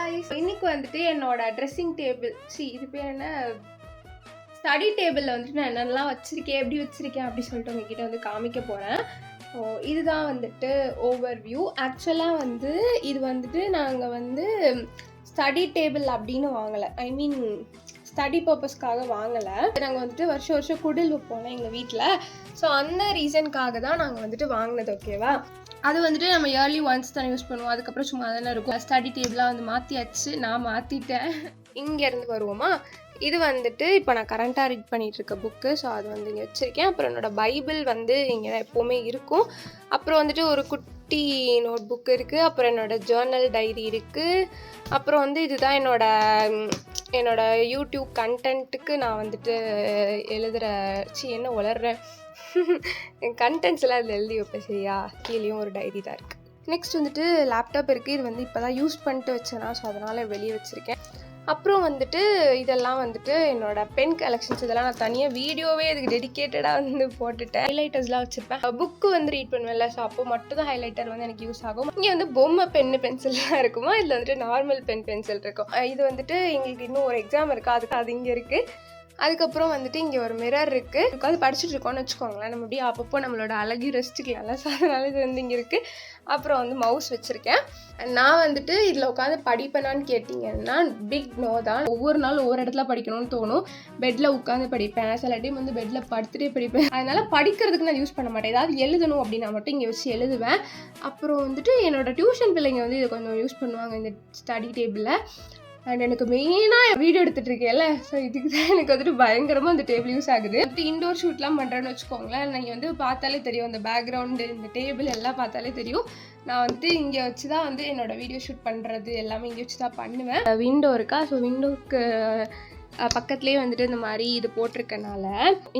guys, இன்னைக்கு வந்துட்டு என்னோட ட்ரெஸ்ஸிங் டேபிள் இது பேர் என்ன ஸ்டடி டேபிளில் வந்துட்டு நான் என்னென்னலாம் வச்சுருக்கேன் எப்படி வச்சுருக்கேன் அப்படி சொல்லிட்டு உங்ககிட்ட வந்து காமிக்க போகிறேன். ஸோ இதுதான் வந்துட்டு ஓவர் வியூ. ஆக்சுவலாக வந்து இது வந்துட்டு நாங்கள் வந்து ஸ்டடி டேபிள் அப்படின்னு வாங்கலை, ஐ மீன் ஸ்டடி பர்பஸ்க்காக வாங்கலை. நாங்கள் வந்துட்டு வருஷம் வருஷம் குடில் வைப்போம்ல எங்கள் வீட்டில். ஸோ அந்த ரீசனுக்காக தான் நாங்கள் வந்துட்டு வாங்கினது. ஓகேவா, அது வந்துட்டு நம்ம இயர்லி ஒன்ஸ் தானே யூஸ் பண்ணுவோம், அதுக்கப்புறம் சும்மா தானே இருக்கும். ஸ்டடி டேபிளாக வந்து மாற்றியாச்சு, நான் மாற்றிட்டேன். இங்கேருந்து வருவோமா, இது வந்துட்டு இப்போ நான் கரண்ட்டாக ரீட் பண்ணிகிட்டு இருக்க புக்கு. ஸோ அது வந்து இங்கே வச்சுருக்கேன். அப்புறம் என்னோடய பைபிள் வந்து இங்கே எப்போவுமே இருக்கும். அப்புறம் வந்துட்டு ஒரு குட்டி நோட் புக் இருக்குது. அப்புறம் என்னோடய ஜேர்னல் டைரி இருக்குது. அப்புறம் வந்து இதுதான் என்னோட யூடியூப் கண்டென்ட்டுக்கு நான் வந்துட்டு எழுதுகிற என்ன வளர்றேன் என் கண்டென்ட்ஸ் எல்லாம் அதில் எழுதி வைப்பேன். சரியா, கீழேயும் ஒரு டைரி தான் இருக்குது. நெக்ஸ்ட் வந்துட்டு லேப்டாப் இருக்குது. இது வந்து இப்போ தான் யூஸ் பண்ணிட்டு வச்சேனா, ஸோ அதனால் வெளியே வச்சுருக்கேன். அப்புறம் வந்துட்டு இதெல்லாம் வந்துட்டு என்னோட பென் கலெக்ஷன்ஸ். இதெல்லாம் நான் தனியாக வீடியோவே இதுக்கு டெடிக்கேட்டடாக வந்து போட்டுட்டேன். ஹைலைட்டர்ஸ்லாம் வச்சுருப்பேன். புக்கு வந்து ரீட் பண்ணுவேன்ல, ஸோ அப்போ மட்டும் தான் ஹைலைட்டர் வந்து எனக்கு யூஸ் ஆகும். இங்கே வந்து பொம்மை பென்னு பென்சில்லாம் இருக்குமா, இதில் வந்துட்டு நார்மல் பென்சில் இருக்கும். இது வந்துட்டு எங்களுக்கு இன்னும் ஒரு எக்ஸாம் இருக்குது, அது இங்கே இருக்குது. அதுக்கப்புறம் வந்துட்டு இங்கே ஒரு மிரர் இருக்குது. உட்காந்து படிச்சுட்டு இருக்கோன்னு வச்சுக்கோங்களேன், நம்ம அப்படியே அப்பப்போ நம்மளோட அழகி ரசிச்சுக்கலாம்ல. ஸோ அதனால இது வந்து இங்கே இருக்குது. அப்புறம் வந்து மவுஸ் வச்சுருக்கேன். நான் வந்துட்டு இதில் உட்காந்து படிப்பேனான்னு கேட்டிங்கன்னா பிக் நோ தான். ஒவ்வொரு நாள் ஒவ்வொரு இடத்துல படிக்கணும்னு தோணும். பெட்டில் உட்காந்து படிப்பேன், சில டைம் வந்து பெட்டில் படுத்துகிட்டே படிப்பேன். அதனால் படிக்கிறதுக்கு நான் யூஸ் பண்ண மாட்டேன். ஏதாவது எழுதணும் அப்படின்னா மட்டும் இங்கே வச்சு எழுதுவேன். அப்புறம் வந்துட்டு என்னோடய டியூஷன் பிள்ளைங்க வந்து இதை கொஞ்சம் யூஸ் பண்ணுவாங்க இந்த ஸ்டடி டேபிளில். அண்ட் எனக்கு மெயினாக வீடியோ எடுத்துகிட்டு இருக்கேன்ல, ஸோ இதுக்கு தான் எனக்கு வந்துட்டு பயங்கரமாக இந்த டேபிள் யூஸ் ஆகுது. வந்துட்டு இன்டோர் ஷூட்லாம் பண்ணுறேன்னு வச்சுக்கோங்களேன், நீங்கள் வந்து பார்த்தாலே தெரியும், இந்த பேக்ரவுண்டு இந்த டேபிள் எல்லாம் பார்த்தாலே தெரியும். நான் வந்துட்டு இங்கே வச்சு தான் வந்து என்னோடய வீடியோ ஷூட் பண்ணுறது எல்லாமே இங்கே வச்சு தான் பண்ணுவேன். விண்டோ இருக்கா, ஸோ விண்டோவுக்கு பக்கத்துலேயே வந்துட்டு இந்த மாதிரி இது போட்டிருக்கனால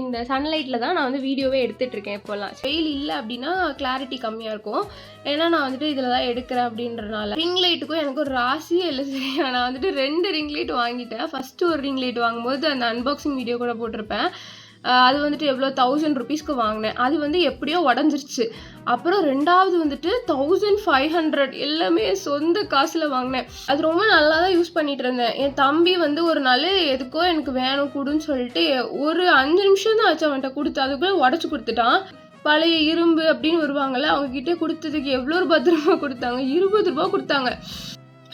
இந்த சன்லைட்டில் தான் நான் வந்து வீடியோவே எடுத்துகிட்ருக்கேன். இப்போல்லாம் வெயில் இல்லை அப்படின்னா கிளாரிட்டி கம்மியாக இருக்கும். ஏன்னா நான் வந்துட்டு இதில் தான் எடுக்கிறேன் அப்படின்றனால. ரிங் லைட்டுக்கும் எனக்கு ஒரு ராசியே இல்லை. சரியா, நான் வந்துட்டு 2 ரிங் லைட் வாங்கிட்டேன். ஃபஸ்ட்டு ஒரு ரிங் லைட் வாங்கும்போது அந்த அன்பாக்சிங் வீடியோ கூட போட்டிருப்பேன். அது வந்துட்டு எவ்வளோ 1000 rupeesக்கு வாங்கினேன். அது வந்து எப்படியோ உடஞ்சிருச்சு. அப்புறம் 2வது வந்துட்டு 1500, எல்லாமே சொந்த காசில் வாங்கினேன். அது ரொம்ப நல்லா தான் யூஸ் பண்ணிகிட்டு இருந்தேன். என் தம்பி வந்து ஒரு நாள் எதுக்கோ எனக்கு வேணும் கொடுன்னு சொல்லிட்டு ஒரு 5 நிமிஷம் தான் ஆச்சு அவன்கிட்ட கொடுத்து, அதுக்குள்ளே உடச்சி கொடுத்துட்டான். பழைய இரும்பு அப்படின்னு வருவாங்கள்ல, அவங்ககிட்டே கொடுத்ததுக்கு எவ்வளோ ரூபா கொடுத்தாங்க, 20 ரூபா கொடுத்தாங்க.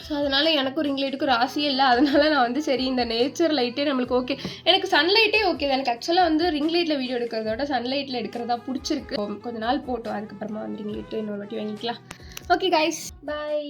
ஸோ அதனால் எனக்கும் ரிங் லைட்டுக்கு ராசியே இல்லை. அதனால் நான் வந்து சரி இந்த நேச்சர் லைட்டே நம்மளுக்கு ஓகே, எனக்கு சன்லைட்டே ஓகே தான். எனக்கு ஆக்சுவலாக வந்து ரிங் லைட்டில் வீடியோ எடுக்கிறதோட சன்லைட்டில் எடுக்கிறதா பிடிச்சிருக்கு. கொஞ்ச நாள் போட்டோம், அதுக்கப்புறமா வந்து ரிங் லைட்டு இன்னொரு வாட்டி வாங்கிக்கலாம். ஓகே கைஸ், பாய்.